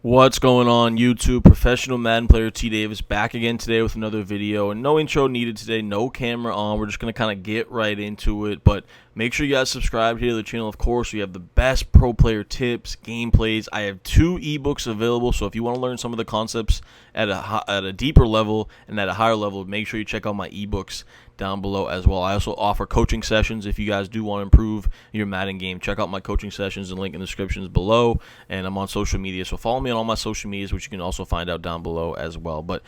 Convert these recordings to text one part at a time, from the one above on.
What's going on YouTube? Professional Madden player T Davis back again today with another video, and no intro needed today, no camera on. We're just going to kind of get right into it, but make sure you guys subscribe here to the channel. Of course, we have the best pro player tips, gameplays. I have 2 ebooks available, so if you want to learn some of the concepts at a deeper level and at a higher level, make sure you check out my ebooks down below as well. I also offer coaching sessions. If you guys do want to improve your Madden game, check out my coaching sessions and link in the descriptions below. And I'm on social media, so follow me on all my social medias, which you can also find out down below as well. But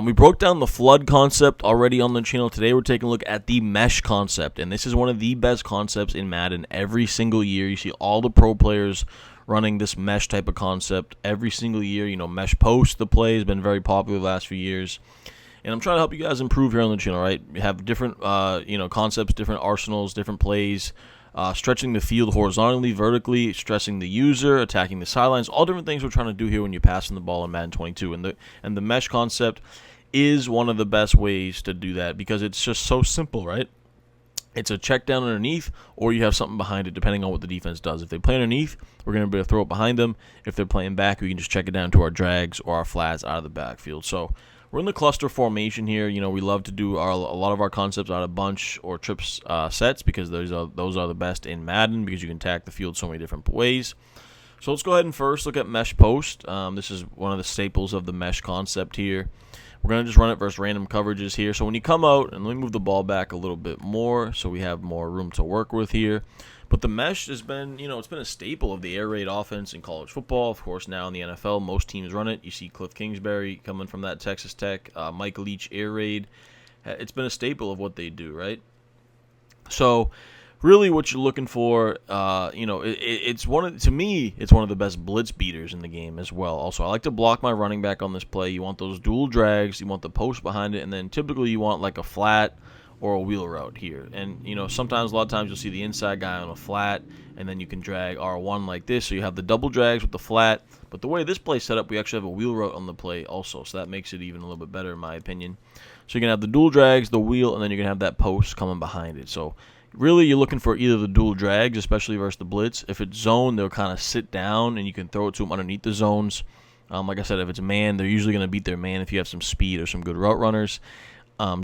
we broke down the flood concept already on the channel. Today we're taking a look at the mesh concept, and this is one of the best concepts in Madden. Every single year you see all the pro players running this mesh type of concept every single year. You know, mesh post, the play has been very popular the last few years. And I'm trying to help you guys improve here on the channel, right? We have different, concepts, different arsenals, different plays, stretching the field horizontally, vertically, stressing the user, attacking the sidelines, all different things we're trying to do here when you're passing the ball in Madden 22. And the mesh concept is one of the best ways to do that because it's just so simple, right? It's a check down underneath, or you have something behind it, depending on what the defense does. If they play underneath, we're going to be able to throw it behind them. If they're playing back, we can just check it down to our drags or our flats out of the backfield. So we're in the cluster formation here. You know, we love to do a lot of our concepts out of bunch or trips sets because those are the best in Madden because you can attack the field so many different ways. So let's go ahead and first look at mesh post. This is one of the staples of the mesh concept here. We're going to just run it versus random coverages here. So when you come out, and let me move the ball back a little bit more so we have more room to work with here. But the mesh has been, it's been a staple of the air raid offense in college football. Of course, now in the NFL, most teams run it. You see Cliff Kingsbury coming from that Texas Tech, Mike Leach air raid. It's been a staple of what they do, right? So really what you're looking for, it's to me, it's one of the best blitz beaters in the game as well. Also, I like to block my running back on this play. You want those dual drags, you want the post behind it, and then typically you want like a flat or a wheel route here. And, sometimes, a lot of times you'll see the inside guy on a flat, and then you can drag R1 like this. So you have the double drags with the flat. But the way this play is set up, we actually have a wheel route on the play also. So that makes it even a little bit better in my opinion. So you're going to have the dual drags, the wheel, and then you're going to have that post coming behind it. So really, you're looking for either the dual drags, especially versus the blitz. If it's zone, they'll kind of sit down, and you can throw it to them underneath the zones. Like I said, if it's man, they're usually going to beat their man if you have some speed or some good route runners.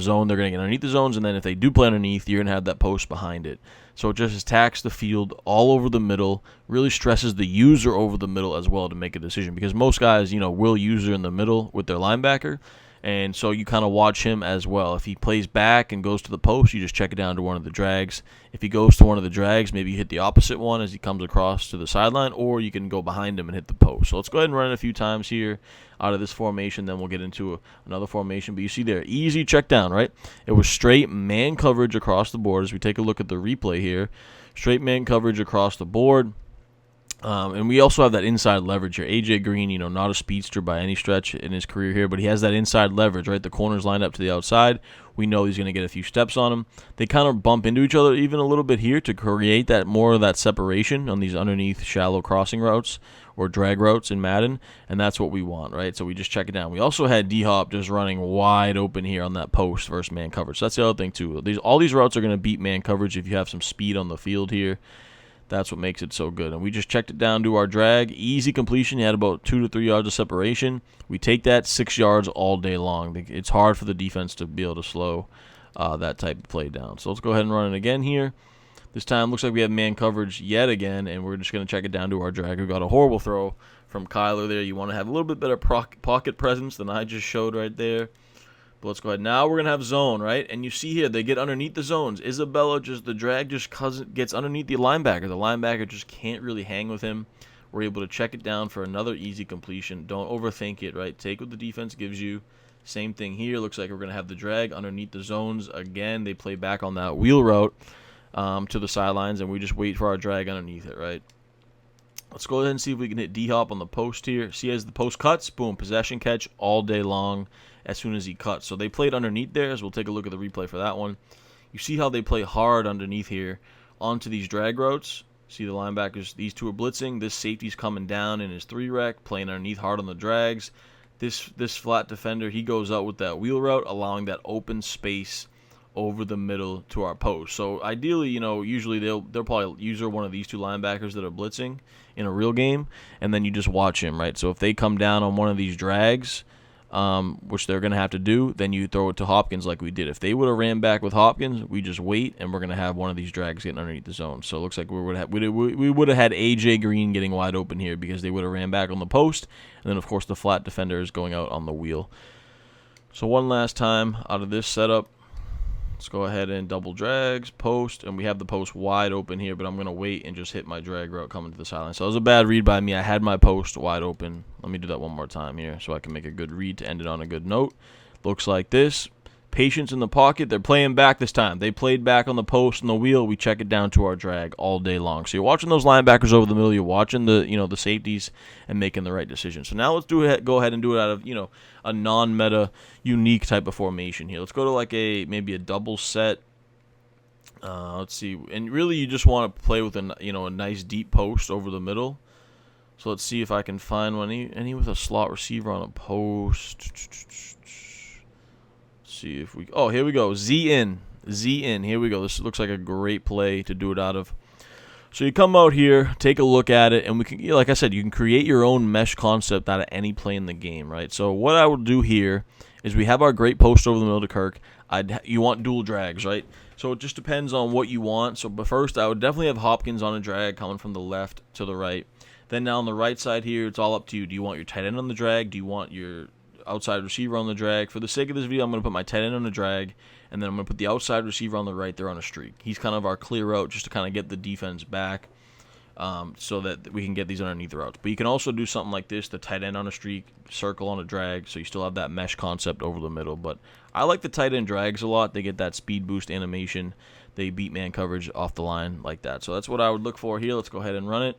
Zone, they're going to get underneath the zones, and then if they do play underneath, you're going to have that post behind it. So it just attacks the field all over the middle, really stresses the user over the middle as well to make a decision because most guys, will user in the middle with their linebacker. And so you kind of watch him as well. If he plays back and goes to the post, you just check it down to one of the drags. If he goes to one of the drags, maybe you hit the opposite one as he comes across to the sideline, or you can go behind him and hit the post. So let's go ahead and run it a few times here out of this formation, then we'll get into another formation. But you see there, easy check down, right? It was straight man coverage across the board. As we take a look at the replay here, straight man coverage across the board. And we also have that inside leverage here. AJ Green, not a speedster by any stretch in his career here, but he has that inside leverage, right? The corner's lined up to the outside. We know he's going to get a few steps on him. They kind of bump into each other even a little bit here to create that more of that separation on these underneath shallow crossing routes or drag routes in Madden, and that's what we want, right? So we just check it down. We also had D-Hop just running wide open here on that post versus man coverage. So that's the other thing too. All these routes are going to beat man coverage if you have some speed on the field here. That's what makes it so good. And we just checked it down to our drag. Easy completion. You had about 2 to 3 yards of separation. We take that 6 yards all day long. It's hard for the defense to be able to slow that type of play down. So let's go ahead and run it again here. This time looks like we have man coverage yet again, and we're just going to check it down to our drag. We got a horrible throw from Kyler there. You want to have a little bit better pocket presence than I just showed right there. But let's go ahead. Now we're going to have zone, right? And you see here, they get underneath the zones. The drag just gets underneath the linebacker. The linebacker just can't really hang with him. We're able to check it down for another easy completion. Don't overthink it, right? Take what the defense gives you. Same thing here. Looks like we're going to have the drag underneath the zones. Again, they play back on that wheel route to the sidelines, and we just wait for our drag underneath it, right? Let's go ahead and see if we can hit D-Hop on the post here. See, as the post cuts, boom, possession catch all day long as soon as he cuts. So they played underneath there, as we'll take a look at the replay for that one. You see how they play hard underneath here onto these drag routes. See the linebackers, these two are blitzing. This safety's coming down in his 3-rec, playing underneath hard on the drags. This flat defender, he goes out with that wheel route, allowing that open space over the middle to our post. So ideally, usually they'll probably use one of these two linebackers that are blitzing in a real game, and then you just watch him, right? So if they come down on one of these drags, which they're going to have to do, then you throw it to Hopkins like we did. If they would have ran back with Hopkins, we just wait, and we're going to have one of these drags getting underneath the zone. So it looks like we would have had A.J. Green getting wide open here because they would have ran back on the post, and then, of course, the flat defender is going out on the wheel. So one last time out of this setup, let's go ahead and double drags, post, and we have the post wide open here, but I'm going to wait and just hit my drag route coming to the sideline. So it was a bad read by me. I had my post wide open. Let me do that one more time here so I can make a good read to end it on a good note. Looks like this. Patience in the pocket. They're playing back this time. They played back on the post and the wheel. We check it down to our drag all day long. So you're watching those linebackers over the middle. You're watching the safeties and making the right decision. So now let's go ahead and do it out of a non-meta, unique type of formation here. Let's go to like maybe a double set. Let's see. And really, you just want to play with a nice deep post over the middle. So let's see if I can find one. Any with a slot receiver on a post. See if here we go. Z in. Here we go. This looks like a great play to do it out of. So you come out here, take a look at it, and we can, like I said, you can create your own mesh concept out of any play in the game, right? So what I will do here is we have our great post over the middle to Kirk. You want dual drags, right? So it just depends on what you want. So but first, I would definitely have Hopkins on a drag coming from the left to the right. Then now on the right side here, it's all up to you. Do you want your tight end on the drag? Do you want your outside receiver on the drag? For the sake of this video, I'm going to put my tight end on the drag, and then I'm going to put the outside receiver on the right there on a streak. He's kind of our clear out just to kind of get the defense back so that we can get these underneath the routes. But you can also do something like this, the tight end on a streak, circle on a drag, so you still have that mesh concept over the middle. But I like the tight end drags a lot. They get that speed boost animation. They beat man coverage off the line like that. So that's what I would look for here. Let's go ahead and run it.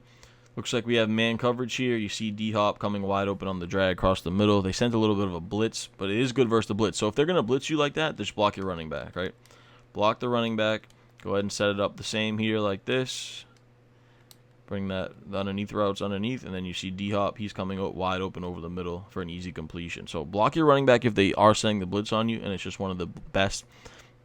Looks like we have man coverage here. You see D-Hop coming wide open on the drag across the middle. They sent a little bit of a blitz, but it is good versus the blitz. So if they're going to blitz you like that, just block your running back, right? Block the running back. Go ahead and set it up the same here like this. Bring the underneath routes underneath, and then you see D-Hop. He's coming out wide open over the middle for an easy completion. So block your running back if they are sending the blitz on you, and it's just one of the best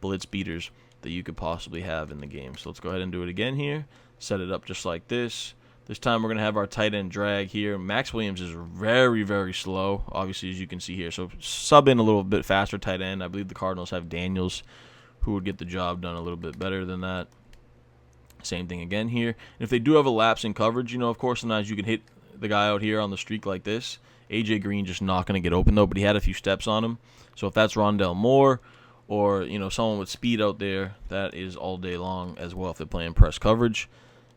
blitz beaters that you could possibly have in the game. So let's go ahead and do it again here. Set it up just like this. This time we're going to have our tight end drag here. Max Williams is very, very slow, obviously, as you can see here. So sub in a little bit faster tight end. I believe the Cardinals have Daniels, who would get the job done a little bit better than that. Same thing again here. And if they do have a lapse in coverage, of course, sometimes you can hit the guy out here on the streak like this. A.J. Green just not going to get open, though, but he had a few steps on him. So if that's Rondell Moore or, someone with speed out there, that is all day long as well if they're playing press coverage.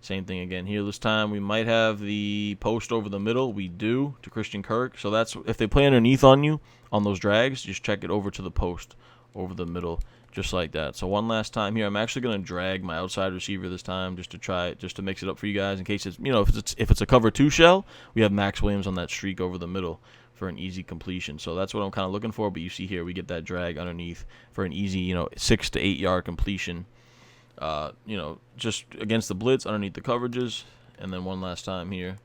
Same thing again here. This time we might have the post over the middle. We do to Christian Kirk. So that's if they play underneath on you on those drags, just check it over to the post over the middle, just like that. So one last time here. I'm actually going to drag my outside receiver this time just to mix it up for you guys in case it's if it's a cover 2 shell, we have Max Williams on that streak over the middle for an easy completion. So that's what I'm kind of looking for. But you see here we get that drag underneath for an easy 6 to 8 yard completion. Just against the blitz underneath the coverages. And then one last time here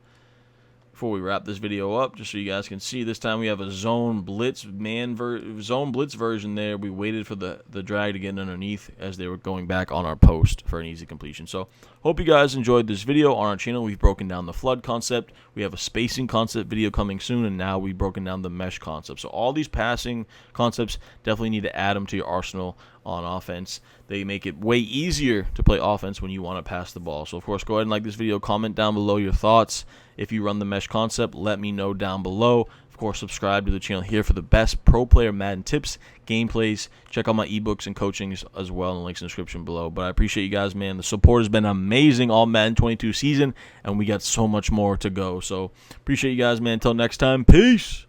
before we wrap this video up, just so you guys can see, this time we have a zone blitz version there. We waited for the drag to get underneath as they were going back on our post for an easy completion. So hope you guys enjoyed this video. On our channel, we've broken down the flood concept. We have a spacing concept video coming soon, and now we've broken down the mesh concept. So all these passing concepts, definitely need to add them to your arsenal on offense. They make it way easier to play offense when you want to pass the ball. So of course, go ahead and like this video, comment down below your thoughts. If you run the mesh concept, let me know down below. Of course, subscribe to the channel here for the best pro player Madden tips, gameplays. Check out my ebooks and coachings as well in the links in the description below. But I appreciate you guys, man. The support has been amazing all Madden 22 season, and we got so much more to go. So appreciate you guys, man. Until next time, peace.